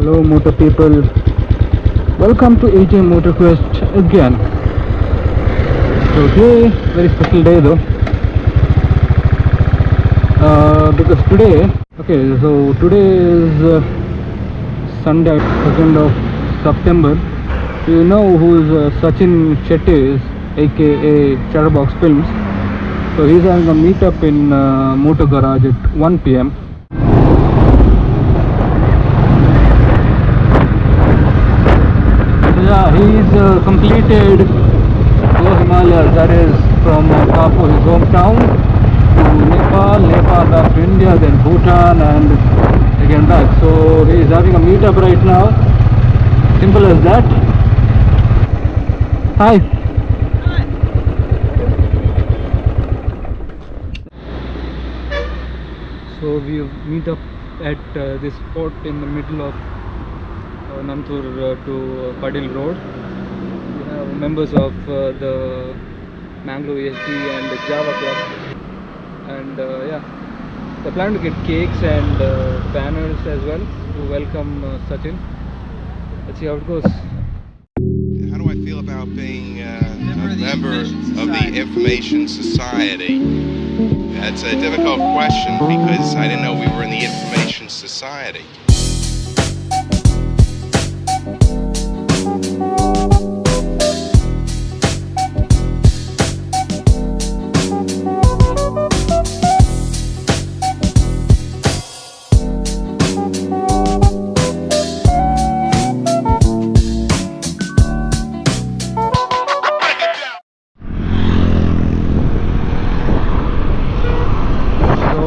Hello motor people, welcome to AJ Motor Quest again. So today, very special day though, because today, today is Sunday, 2nd of September. So you know who is Sachin Shetty is, aka Shutterbox Films. So he's having a meetup in Motogarage at 1 PM. Yeah, he's completed Himalayas, that is from Kapu, his hometown, to Nepal back to India, then Bhutan, and again back. So he's having a meetup right now. Simple as that. Hi. Hi. So we meet up at this spot in the middle of Nantur to Padil Road. We have members of the Mangalore VSDC and the Java Club, and yeah, they're planning to get cakes and banners as well to welcome Sachin. Let's see how it goes. How do I feel about being a member of the Information Society? That's a difficult question because I didn't know we were in the Information Society.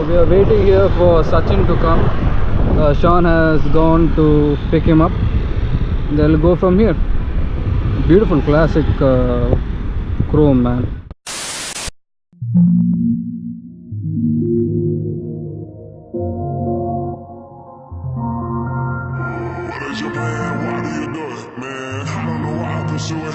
We are waiting here for Sachin to come. Sean has gone to pick him up. They'll go from here. Beautiful classic chrome, man. What is your plan? Why do you do it, man? I don't know why I pursue it.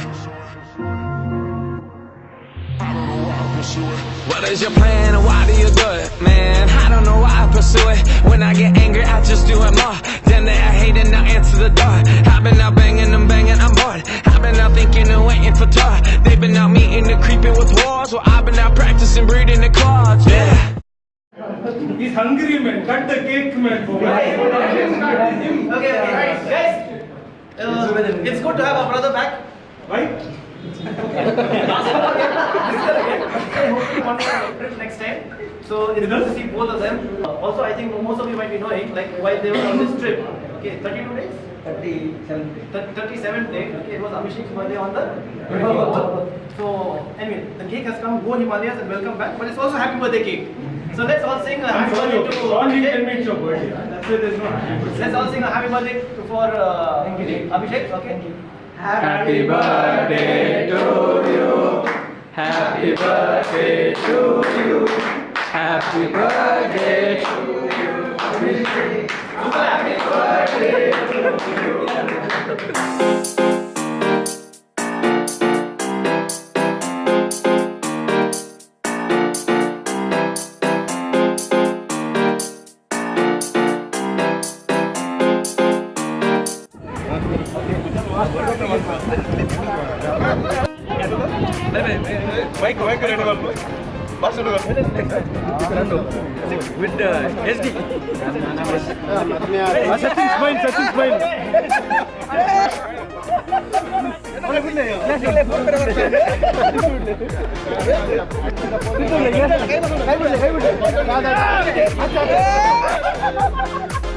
I don't know why I pursue it. What is your plan and why do you do it, man? I don't know why I pursue it. When I get angry, I just do it more. Then they I hate it, now answer the door. I've been out banging, I'm bored. I've been out thinking and waiting for tour. They've been out meeting and creeping with wars. Well, I've been out practicing breeding the claws, yeah. He's hungry, man. Cut the cake, man. Okay, guys. It's good to have our brother back, right? Hopefully one more trip next time. So it's good to see both of them. Also, I think most of you might be knowing, like, while they were on this trip. Okay, 32 days? 37th day. Okay, it was Abhishek's birthday on the 24th. So, anyway, the cake has come. Go Himalayas and welcome back. But it's also happy birthday cake. So let's all sing a happy birthday to Abhishek. It's your birthday. That's why there's no happy birthday. Let's all sing a happy birthday for Abhishek. Okay. Happy birthday to you. Happy birthday to you. Happy birthday to you. Happy birthday to you. With SD. Sachin smile.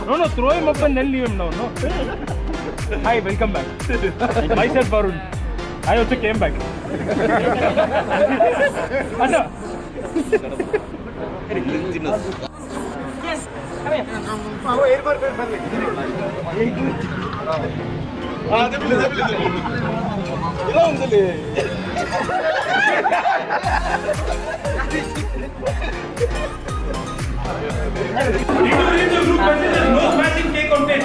No, throw him up and then leave him now. No. Hi, welcome back. Myself Varun. I also came back. Anna. Yes, come here. No smashing cake on tape.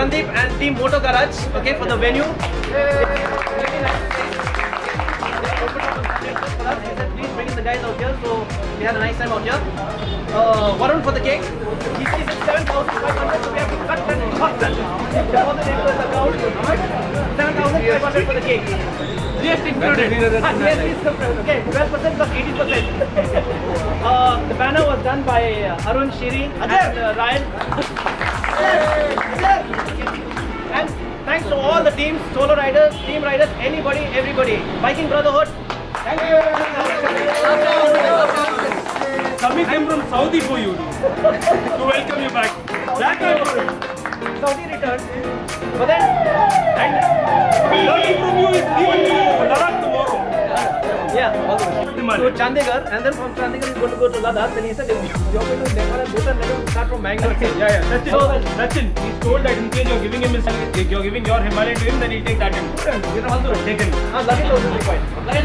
Sandeep and team Motogarage, okay, for the venue. Please bring in the guys out here, so we had a nice time out here. Varun for the cake. He says it's 7,500, so we have to cut that and cut that. Deposit into his account. 7,500 for the cake. GST included. GST is okay, 12% plus 18%. The banner was done by Arun, Shiri and Ryan. And thanks to all the teams, solo riders, team riders, anybody, everybody. Biking Brotherhood. Thank you. Coming came from Saudi for you to welcome you back. Saudi returned. But then, Learning from you is even to Ladakh tomorrow. yeah, to Chandigarh, and then from Chandigarh he's going to go to Ladakh. Then he said, you're going to Nepal and Bhutan, let him start from Mangalore. Yeah. Sachin, he's told that in case you're giving him you're giving your Himalayan to him, then he'll take that in. You can also take him. Luggage also required. Luggage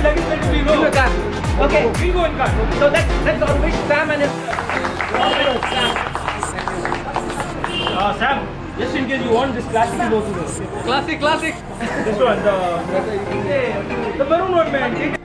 let me know. Okay, We go in car. so let's all wish Sam and his Sam, just in case you want this classic to go to this. Classic. This one, the maroon one, man. Take it.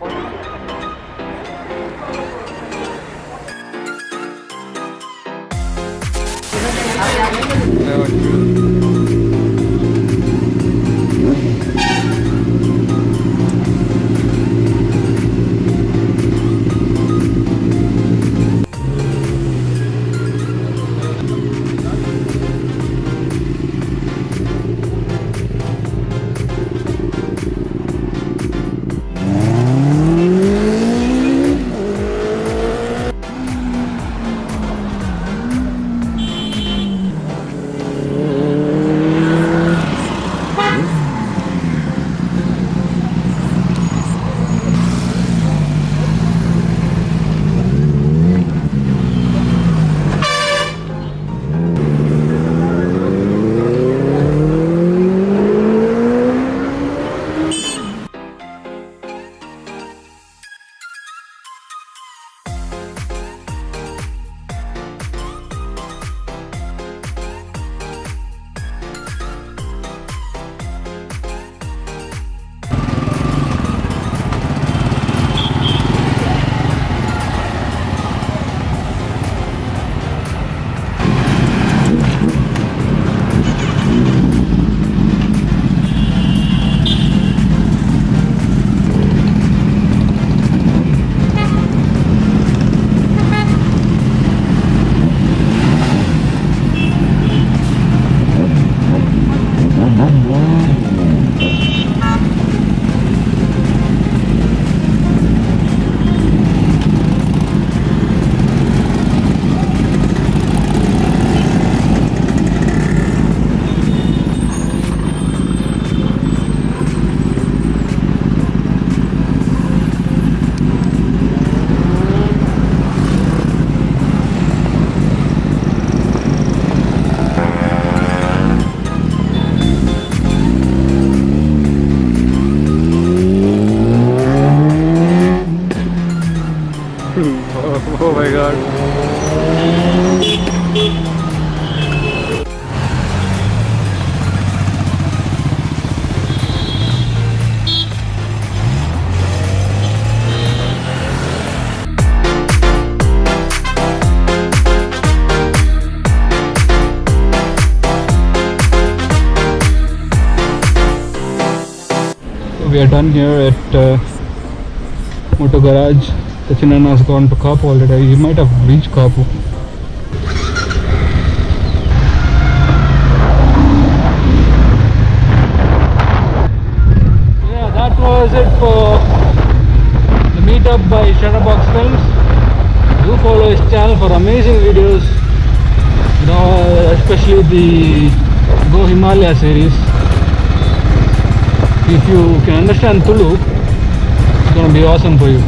we are done here at Motogarage. Sachin has gone to Kapu already. He might have reached Kapu. Yeah, that was it for the meetup by Shutterbox Films. Do follow his channel for amazing videos. You know, especially the Go Himalaya series. If you can understand Tulu, it's gonna be awesome for you.